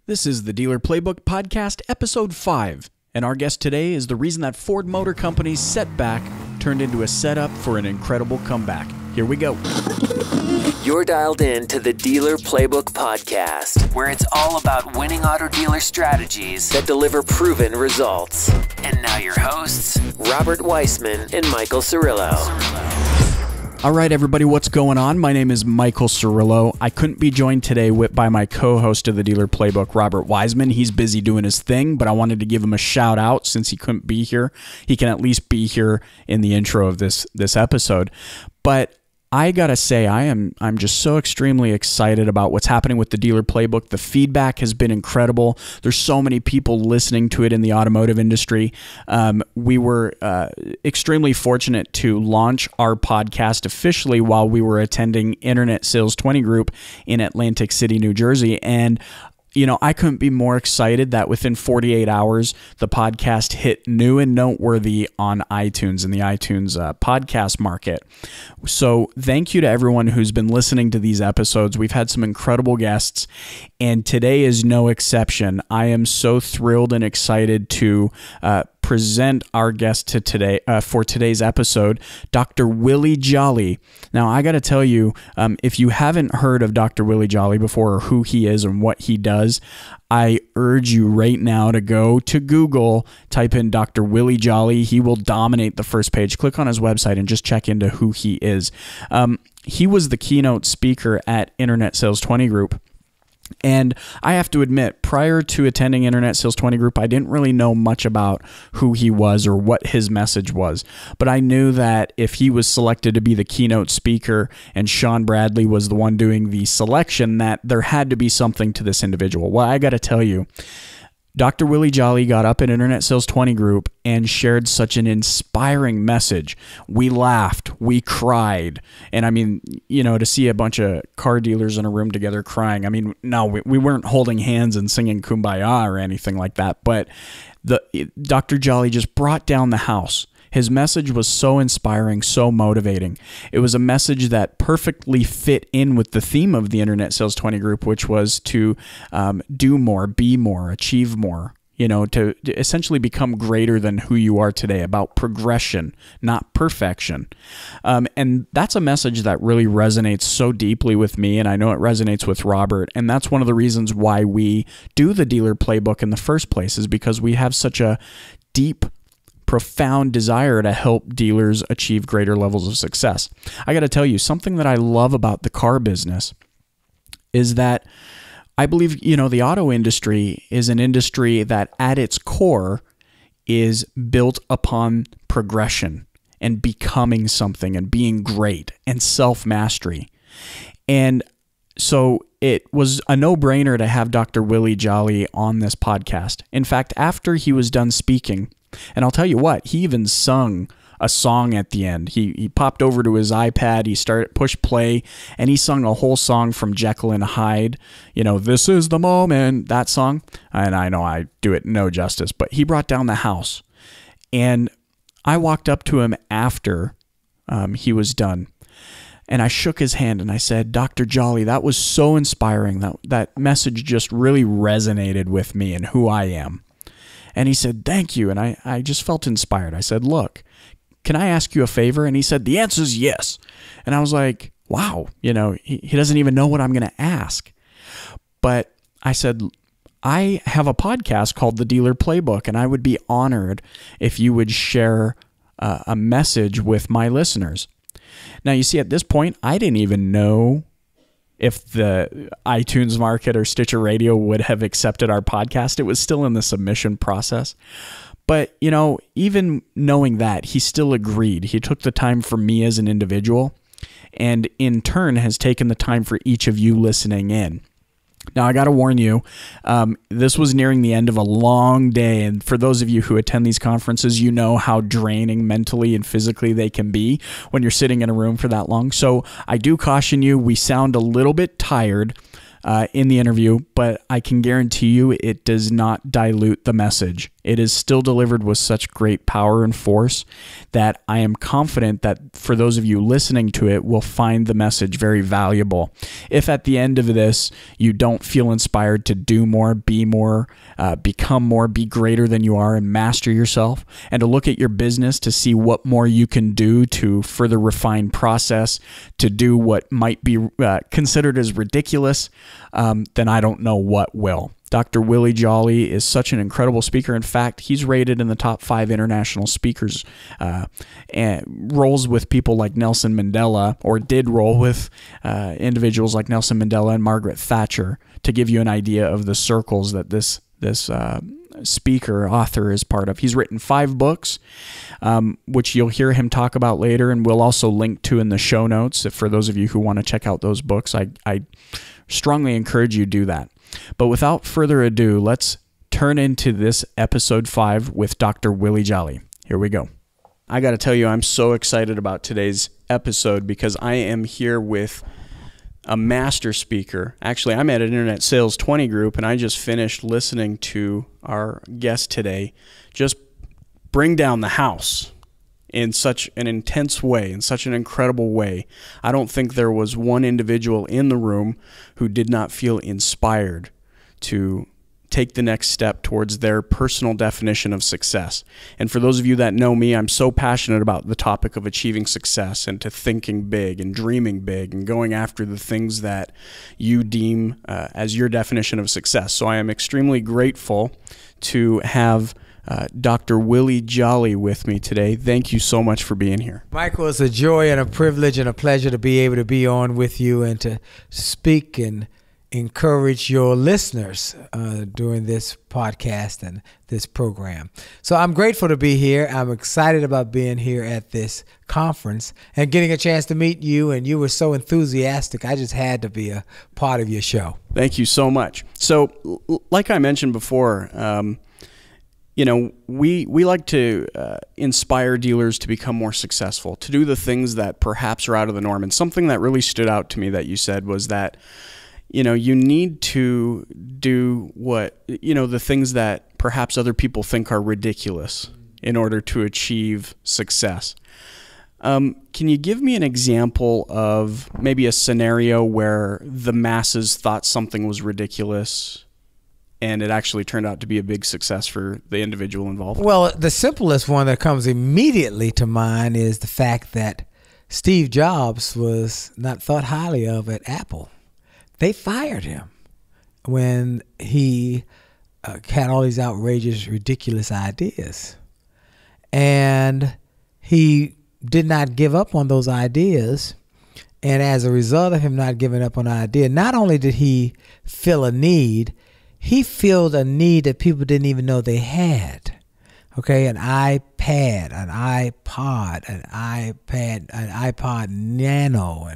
This is the Dealer Playbook Podcast, Episode 5, and our guest today is the reason that Ford Motor Company's setback turned into a setup for an incredible comeback. Here we go. You're dialed in to the Dealer Playbook Podcast, where it's all about winning auto dealer strategies that deliver proven results. And now your hosts, Robert Weissman and Michael Cirillo. All right, everybody, what's going on? My name is Michael Cirillo. I couldn't be joined today by my co-host of the Dealer Playbook, Robert Weissman. He's busy doing his thing, but I wanted to give him a shout out since he couldn't be here. He can at least be here in the intro of this episode. But I gotta say, I'm just so extremely excited about what's happening with the Dealer Playbook. The feedback has been incredible. There's so many people listening to it in the automotive industry. We were extremely fortunate to launch our podcast officially while we were attending Internet Sales 20 Group in Atlantic City, New Jersey, and you know, I couldn't be more excited that within 48 hours, the podcast hit new and noteworthy on iTunes in the iTunes podcast market. So thank you to everyone who's been listening to these episodes. We've had some incredible guests, and today is no exception. I am so thrilled and excited to present our guest to today for today's episode, Dr. Willie Jolley. Now, I got to tell you, if you haven't heard of Dr. Willie Jolley before or who he is and what he does, I urge you right now to go to Google, type in Dr. Willie Jolley. He will dominate the first page. Click on his website and just check into who he is. He was the keynote speaker at Internet Sales 20 Group. And I have to admit, prior to attending Internet Sales 20 Group, I didn't really know much about who he was or what his message was. But I knew that if he was selected to be the keynote speaker and Sean Bradley was the one doing the selection, that there had to be something to this individual. Well, I got to tell you, Dr. Willie Jolley got up at Internet Sales 20 Group and shared such an inspiring message. We laughed, we cried, and I mean, you know, to see a bunch of car dealers in a room together crying, I mean, no, we weren't holding hands and singing Kumbaya or anything like that, but Dr. Jolley just brought down the house. His message was so inspiring, so motivating. It was a message that perfectly fit in with the theme of the Internet Sales 20 Group, which was to do more, be more, achieve more, you know, to essentially become greater than who you are today, about progression, not perfection. And that's a message that really resonates so deeply with me, and I know it resonates with Robert, and that's one of the reasons why we do the Dealer Playbook in the first place, is because we have such a deep, profound desire to help dealers achieve greater levels of success. I got to tell you, something that I love about the car business is that I believe, you know, the auto industry is an industry that at its core is built upon progression and becoming something and being great and self-mastery. And so it was a no-brainer to have Dr. Willie Jolley on this podcast. In fact, after he was done speaking, and I'll tell you what, he even sung a song at the end. He popped over to his iPad, he started push play, and he sung a whole song from Jekyll and Hyde. You know, "This is the moment," that song. And I know I do it no justice, but he brought down the house. And I walked up to him after he was done, and I shook his hand and I said, "Dr. Jolley, that was so inspiring. That message just really resonated with me and who I am." And he said, "Thank you." And I just felt inspired. I said, "Look, can I ask you a favor?" And he said, "The answer is yes." And I was like, wow, you know, he doesn't even know what I'm going to ask. But I said, "I have a podcast called The Dealer Playbook, and I would be honored if you would share a message with my listeners." Now, you see, at this point, I didn't even know if the iTunes market or Stitcher Radio would have accepted our podcast. It was still in the submission process. But, you know, even knowing that, he still agreed. He took the time for me as an individual, and in turn has taken the time for each of you listening in. Now, I got to warn you, this was nearing the end of a long day, and for those of you who attend these conferences, you know how draining mentally and physically they can be when you're sitting in a room for that long. So I do caution you, we sound a little bit tired. in the interview, but I can guarantee you it does not dilute the message. It is still delivered with such great power and force that I am confident that for those of you listening to it will find the message very valuable. If at the end of this you don't feel inspired to do more, be more, become more, be greater than you are, and master yourself, and to look at your business to see what more you can do to further refine process, to do what might be considered as ridiculous, then I don't know what will. Dr. Willie Jolley is such an incredible speaker. In fact, he's rated in the top 5 international speakers and rolls with people like Nelson Mandela, or did roll with individuals like Nelson Mandela and Margaret Thatcher, to give you an idea of the circles that this speaker, author is part of. He's written 5 books, which you'll hear him talk about later, and we'll also link to in the show notes. For those of you who want to check out those books, I strongly encourage you to do that. But without further ado, let's turn into this episode 5 with Dr. Willie Jolley. Here we go. I got to tell you, I'm so excited about today's episode because I am here with a master speaker. Actually, I'm at an Internet Sales 20 group, and I just finished listening to our guest today just bring down the house in such an intense way, in such an incredible way. I don't think there was one individual in the room who did not feel inspired to take the next step towards their personal definition of success. And for those of you that know me, I'm so passionate about the topic of achieving success and to thinking big and dreaming big and going after the things that you deem as your definition of success. So I am extremely grateful to have Dr. Willie Jolley with me today. Thank you so much for being here. Michael, it's a joy and a privilege and a pleasure to be able to be on with you and to speak and encourage your listeners during this podcast and this program. So I'm grateful to be here. I'm excited about being here at this conference and getting a chance to meet you, and you were so enthusiastic. I just had to be a part of your show. Thank you so much. So like I mentioned before, we like to inspire dealers to become more successful, to do the things that perhaps are out of the norm. And something that really stood out to me that you said was that, you need to do the things that perhaps other people think are ridiculous in order to achieve success. Can you give me an example of maybe a scenario where the masses thought something was ridiculous and it actually turned out to be a big success for the individual involved? Well, the simplest one that comes immediately to mind is the fact that Steve Jobs was not thought highly of at Apple. They fired him when he had all these outrageous, ridiculous ideas. And he did not give up on those ideas. And as a result of him not giving up on an idea, not only did he fill a need, he filled a need that people didn't even know they had. Okay, an iPad, an iPod, an iPod Nano,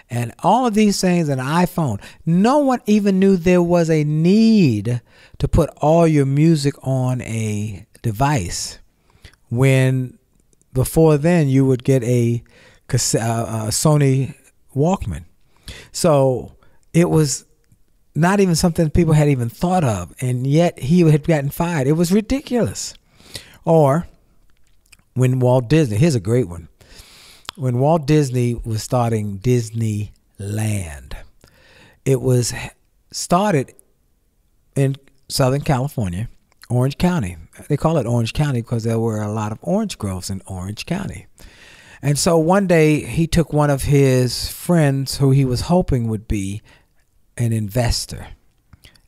and all of these things, an iPhone. No one even knew there was a need to put all your music on a device, when before then you would get a Sony Walkman. So it was not even something people had even thought of, and yet he had gotten fired. It was ridiculous. Or when Walt Disney, here's a great one. When Walt Disney was starting Disneyland, it was started in Southern California, Orange County. They call it Orange County because there were a lot of orange groves in Orange County. And so one day he took one of his friends who he was hoping would be an investor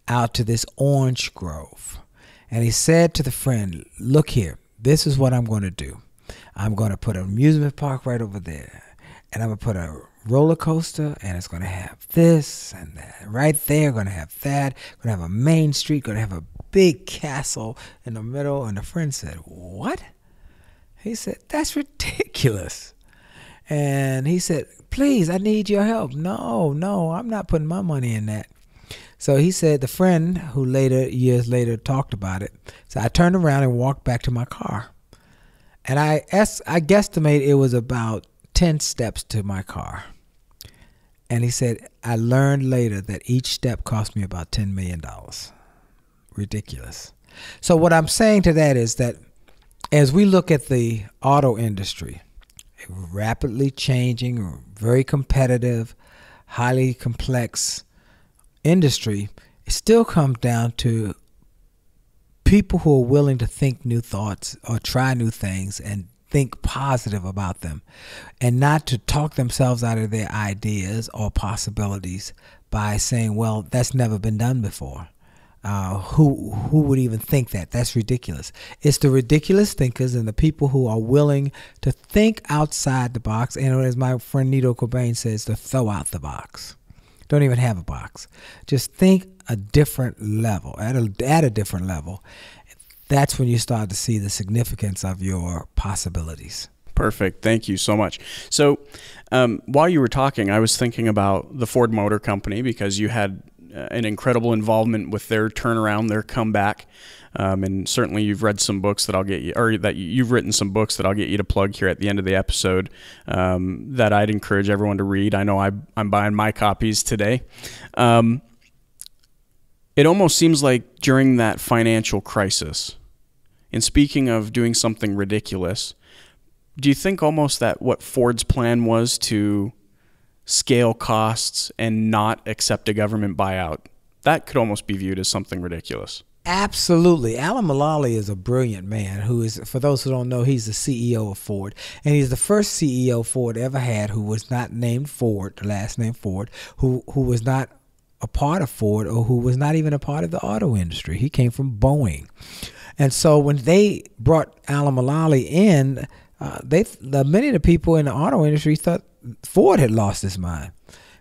out to this orange grove. And he said to the friend, look here, this is what I'm going to do. I'm going to put an amusement park right over there. And I'm going to put a roller coaster, and it's going to have this and that. Right there, going to have that. Going to have a main street, going to have a big castle in the middle. And the friend said, what? He said, that's ridiculous. And he said, please, I need your help. No, I'm not putting my money in that. So he said, the friend who years later talked about it, so I turned around and walked back to my car. And I guesstimate it was about 10 steps to my car. And he said, I learned later that each step cost me about $10 million. Ridiculous. So what I'm saying to that is that as we look at the auto industry, a rapidly changing, very competitive, highly complex industry, it still comes down to people who are willing to think new thoughts or try new things and think positive about them, and not to talk themselves out of their ideas or possibilities by saying, well, that's never been done before. Who would even think that? That's ridiculous. It's the ridiculous thinkers and the people who are willing to think outside the box, and as my friend Nito Cobain says, to throw out the box. Don't even have a box. Just think a different level, at a different level. That's when you start to see the significance of your possibilities. Perfect. Thank you so much. So while you were talking, I was thinking about the Ford Motor Company, because you had an incredible involvement with their turnaround, their comeback. And certainly you've read some books that I'll get you, or that you've written some books that I'll get you to plug here at the end of the episode, that I'd encourage everyone to read. I know I'm buying my copies today. It almost seems like during that financial crisis, and speaking of doing something ridiculous, do you think almost that what Ford's plan was to scale costs and not accept a government buyout, that could almost be viewed as something ridiculous? Absolutely. Alan Mulally is a brilliant man who is, for those who don't know, he's the CEO of Ford. And he's the first CEO Ford ever had who was not named Ford, the last name Ford, who was not a part of Ford, or who was not even a part of the auto industry. He came from Boeing. And so when they brought Alan Mulally in, many of the people in the auto industry thought Ford had lost his mind,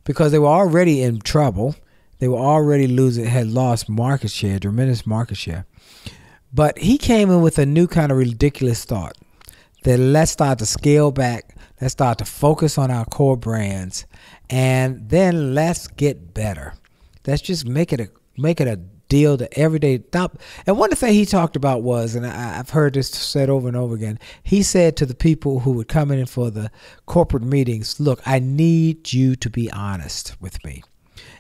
because they were already in trouble. They were already had lost market share, tremendous market share. But he came in with a new kind of ridiculous thought that let's start to scale back, let's start to focus on our core brands, and then let's get better. Let's just make it a deal to everyday top. And one of the things he talked about was, and I've heard this said over and over again, he said to the people who would come in for the corporate meetings, look, I need you to be honest with me.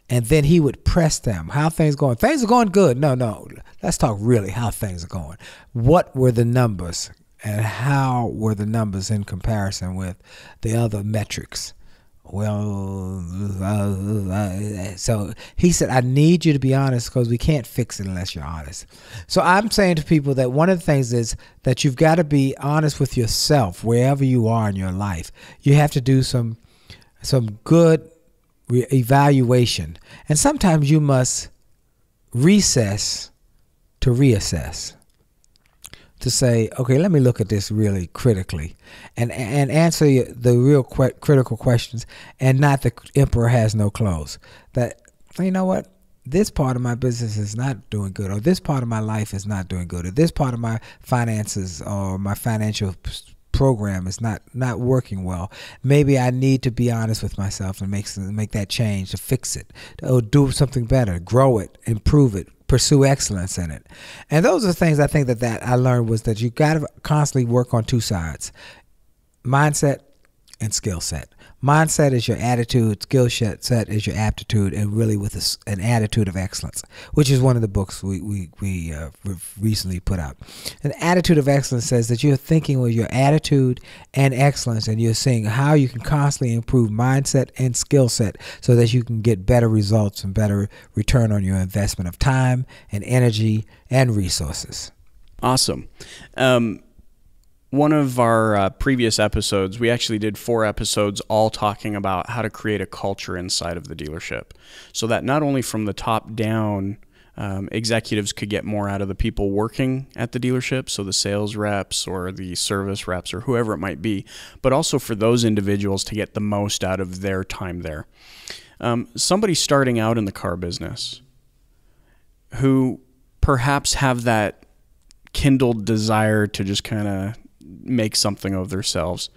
And then he would press them. How things going? Things are going good. No. Let's talk really how things are going. What were the numbers, and how were the numbers in comparison with the other metrics? Well, so he said, I need you to be honest, because we can't fix it unless you're honest. So I'm saying to people that one of the things is that you've got to be honest with yourself wherever you are in your life. You have to do some good evaluation. And sometimes you must recess to reassess, to say, okay, let me look at this really critically and answer the real critical questions, and not the emperor has no clothes. That, you know what, this part of my business is not doing good, or this part of my life is not doing good, or this part of my finances or my financial program is not working well. Maybe I need to be honest with myself and make that change, to fix it, or do something better, grow it, improve it, pursue excellence in it. And those are the things I think that I learned, was that you got to constantly work on two sides: mindset and skill set. Mindset is your attitude, skill set is your aptitude, and really with an attitude of excellence, which is one of the books we recently put out. An attitude of excellence says that you're thinking with your attitude and excellence, and you're seeing how you can constantly improve mindset and skill set so that you can get better results and better return on your investment of time and energy and resources. Awesome. One of our previous episodes, we actually did 4 episodes all talking about how to create a culture inside of the dealership, so that not only from the top down, executives could get more out of the people working at the dealership, so the sales reps or the service reps or whoever it might be, but also for those individuals to get the most out of their time there. Somebody starting out in the car business who perhaps have that kindled desire to just kind of make something of themselves,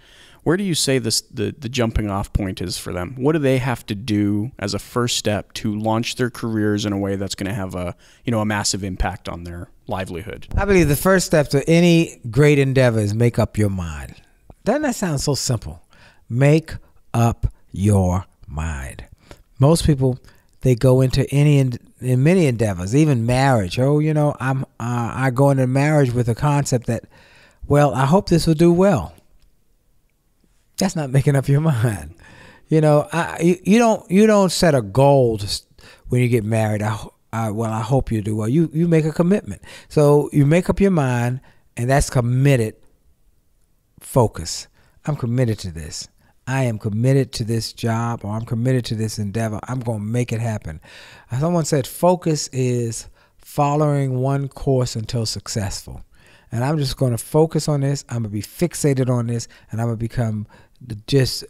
where do you say the jumping off point is for them? What do they have to do as a first step to launch their careers in a way that's going to have a massive impact on their livelihood? I believe the first step to any great endeavor is make up your mind. Doesn't that sound so simple? Make up your mind. Most people, they go into in many endeavors, even marriage. Oh, I go into marriage with a concept that, well, I hope this will do well. That's not making up your mind. You don't set a goal when you get married. I hope you do well. You make a commitment. So you make up your mind, and that's committed focus. I'm committed to this. I am committed to this job, or I'm committed to this endeavor. I'm going to make it happen. Someone said focus is following one course until successful. And I'm just going to focus on this. I'm going to be fixated on this, and I'm going to become just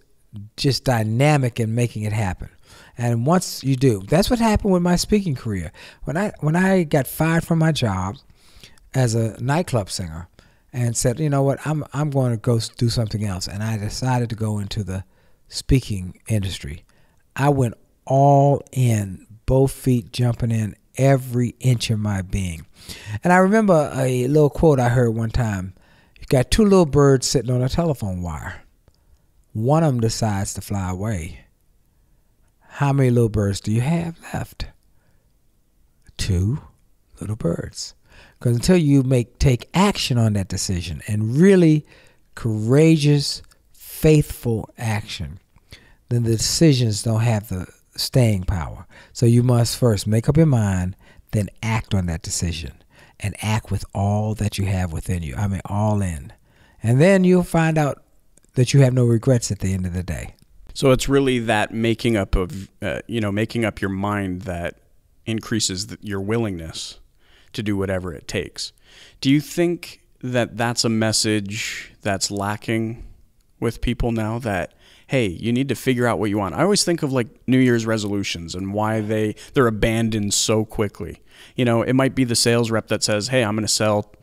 dynamic in making it happen. And once you do, that's what happened with my speaking career. When I got fired from my job as a nightclub singer, and said, you know what, I'm going to go do something else. And I decided to go into the speaking industry. I went all in, both feet jumping in, every inch of my being. And I remember a little quote I heard one time. You got two little birds sitting on a telephone wire. One of them decides to fly away. How many little birds do you have left? Two little birds. Because until you take action on that decision, and really courageous, faithful action, then the decisions don't have the staying power. So you must first make up your mind, then act on that decision, and act with all that you have within you. I mean, all in. And then you'll find out that you have no regrets at the end of the day. So it's really that making up your mind that increases your willingness to do whatever it takes. Do you think that that's a message that's lacking with people now, that, hey, you need to figure out what you want? I always think of like New Year's resolutions and why they're abandoned so quickly. It might be the sales rep that says, hey, I'm going to sell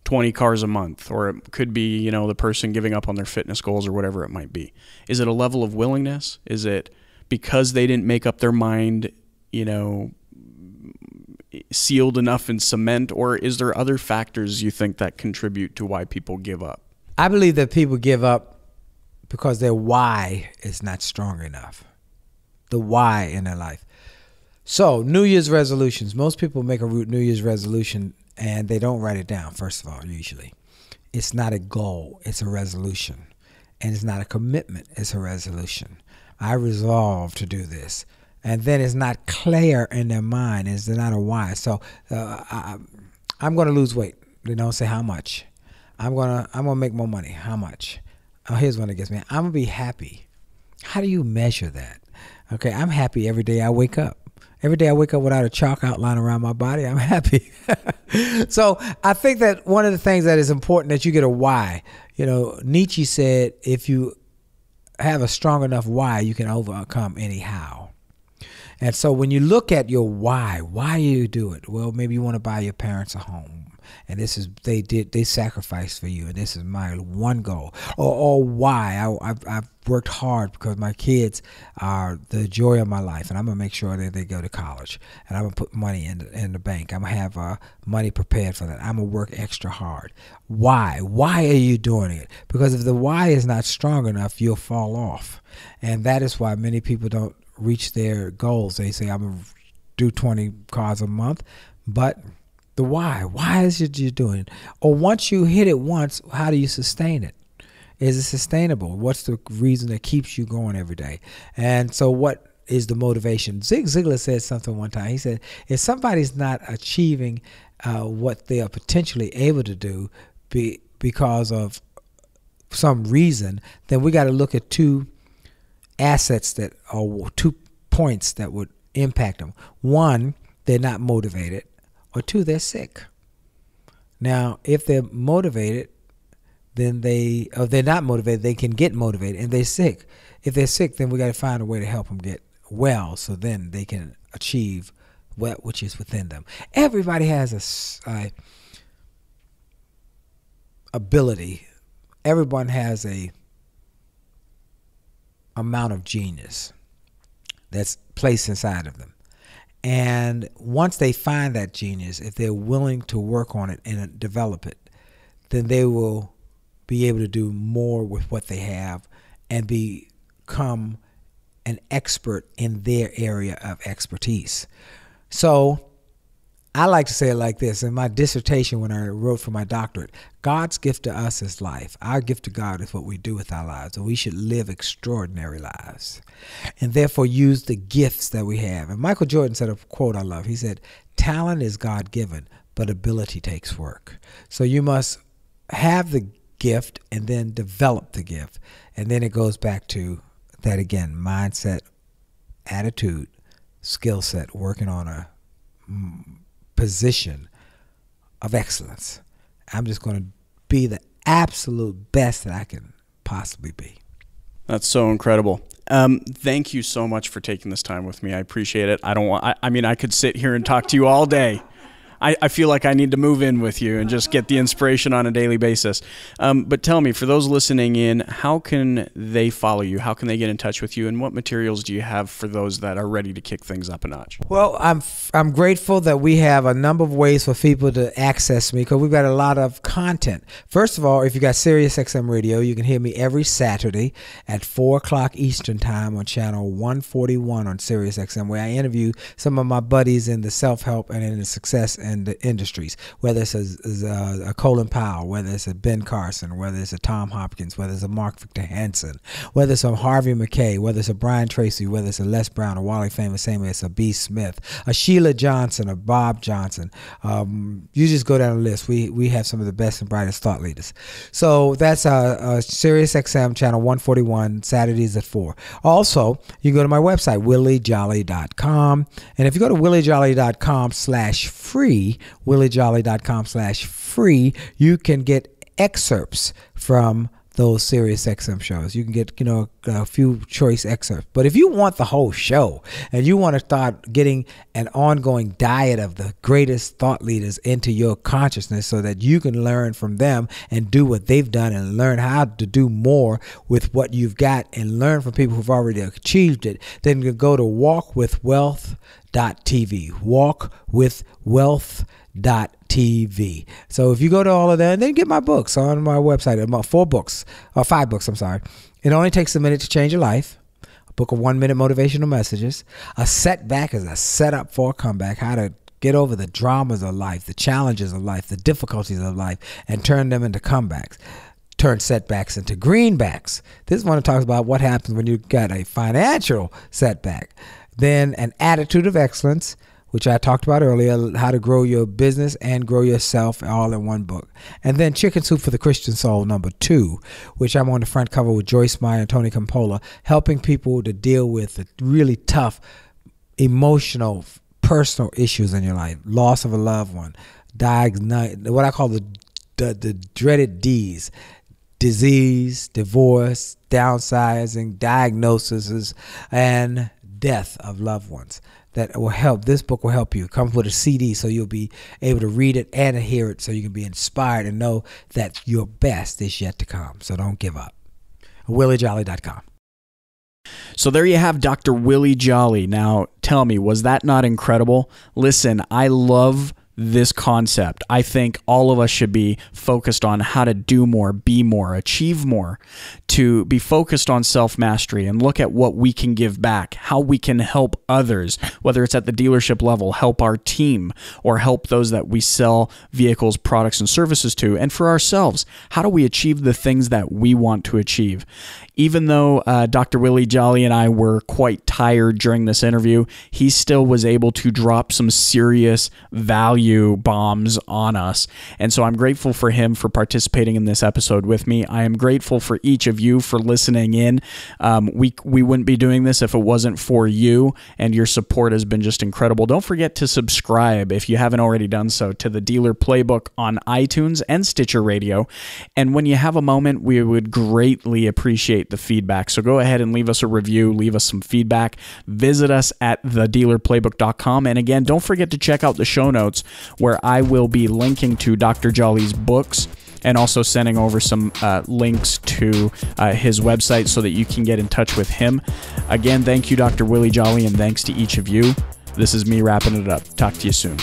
20 cars a month, or it could be, the person giving up on their fitness goals or whatever it might be. Is it a level of willingness? Is it because they didn't make up their mind, sealed enough in cement, or is there other factors you think that contribute to why people give up? I believe that people give up because their why is not strong enough. The why in their life. So, New Year's resolutions. Most people make a New Year's resolution and they don't write it down, first of all, usually. It's not a goal, it's a resolution. And it's not a commitment, it's a resolution. I resolve to do this. And then it's not clear in their mind. It's not a why. So I'm going to lose weight. They don't say how much. I'm gonna make more money. How much? Oh, here's one that gets me. I'm gonna be happy. How do you measure that? Okay, I'm happy every day I wake up. Every day I wake up without a chalk outline around my body, I'm happy. So I think that one of the things that is important that you get a why. Nietzsche said, if you have a strong enough why, you can overcome any how. And so when you look at your why do you do it? Well, maybe you want to buy your parents a home, and they sacrificed for you, and this is my one goal. Or why I've worked hard because my kids are the joy of my life, and I'm gonna make sure that they go to college, and I'm gonna put money in the bank. I'm gonna have money prepared for that. I'm gonna work extra hard. Why are you doing it? Because if the why is not strong enough, you'll fall off, and that is why many people don't reach their goals. They say, I'm going to do 20 cars a month, but the why is it you're doing it? Or once you hit it once, how do you sustain it? Is it sustainable? What's the reason that keeps you going every day? And so what is the motivation? Zig Ziglar said something one time. He said, if somebody's not achieving what they are potentially able to do because of some reason, then we got to look at two assets that are 2 points that would impact them. One, they're not motivated, or two, they're sick. Now, if they're motivated, then they're not motivated, they can get motivated, and they're sick. If they're sick, then we got to find a way to help them get well, so then they can achieve what which is within them. Everybody has a ability. Everyone has a amount of genius that's placed inside of them. And once they find that genius, if they're willing to work on it and develop it, then they will be able to do more with what they have and become an expert in their area of expertise. So I like to say it like this. In my dissertation, when I wrote for my doctorate, God's gift to us is life. Our gift to God is what we do with our lives. And we should live extraordinary lives and therefore use the gifts that we have. And Michael Jordan said a quote I love. He said, talent is God-given, but ability takes work. So you must have the gift and then develop the gift. And then it goes back to that again, mindset, attitude, skill set, working on a position of excellence. I'm just going to be the absolute best that I can possibly be. That's so incredible. Thank you so much for taking this time with me. I appreciate it. I could sit here and talk to you all day. I feel like I need to move in with you and just get the inspiration on a daily basis. But tell me, for those listening in, how can they follow you? How can they get in touch with you? And what materials do you have for those that are ready to kick things up a notch? Well, I'm grateful that we have a number of ways for people to access me because we've got a lot of content. First of all, if you got Sirius XM Radio, you can hear me every Saturday at 4 o'clock Eastern Time on channel 141 on Sirius XM, where I interview some of my buddies in the self-help and in the success and the industries, whether it's a Colin Powell, whether it's a Ben Carson, whether it's a Tom Hopkins, whether it's a Mark Victor Hansen, whether it's a Harvey McKay, whether it's a Brian Tracy, whether it's a Les Brown, a Wally Famous, same as a B. Smith, a Sheila Johnson, a Bob Johnson. You just go down the list. We have some of the best and brightest thought leaders. So that's Sirius XM channel 141, Saturdays at 4. Also, you can go to my website, williejolly.com. And if you go to williejolly.com/free, williejolly.com/free, you can get excerpts from those Sirius XM shows. You can get, a few choice excerpts. But if you want the whole show and you want to start getting an ongoing diet of the greatest thought leaders into your consciousness so that you can learn from them and do what they've done and learn how to do more with what you've got and learn from people who've already achieved it, then you go to walkwithwealth.tv, walkwithwealth.tv. So if you go to all of that, then get my books on my website, 5 books, I'm sorry. It only takes a minute to change your life. A book of 1-minute motivational messages. A setback is a setup for a comeback. How to get over the dramas of life, the challenges of life, the difficulties of life, and turn them into comebacks. Turn setbacks into greenbacks. This one talks about what happens when you got a financial setback. Then an attitude of excellence, which I talked about earlier, how to grow your business and grow yourself, all in one book. And then Chicken Soup for the Christian Soul, #2, which I'm on the front cover with Joyce Meyer and Tony Campola, helping people to deal with the really tough, emotional, personal issues in your life. Loss of a loved one, what I call the dreaded D's. Disease, divorce, downsizing, diagnoses, and death of loved ones. That will help. This book will help you. It comes with a CD, so you'll be able to read it and hear it, so you can be inspired and know that your best is yet to come. So don't give up. WillieJolly.com. So there you have Dr. Willie Jolley. Now, tell me, was that not incredible? Listen, I love this concept. I think all of us should be focused on how to do more, be more, achieve more, to be focused on self-mastery and look at what we can give back, how we can help others, whether it's at the dealership level, help our team, or help those that we sell vehicles, products, and services to. And for ourselves, how do we achieve the things that we want to achieve? Even though Dr. Willie Jolley and I were quite tired during this interview, he still was able to drop some serious value bombs on us. And so I'm grateful for him for participating in this episode with me. I am grateful for each of you for listening in. We wouldn't be doing this if it wasn't for you, and your support has been just incredible. Don't forget to subscribe, if you haven't already done so, to the Dealer Playbook on iTunes and Stitcher Radio. And when you have a moment, we would greatly appreciate the feedback. So go ahead and leave us a review, leave us some feedback. Visit us at thedealerplaybook.com. And again, don't forget to check out the show notes, where I will be linking to Dr. Jolley's books and also sending over some links to his website so that you can get in touch with him. Again, thank you, Dr. Willie Jolley, and thanks to each of you. This is me wrapping it up. Talk to you soon.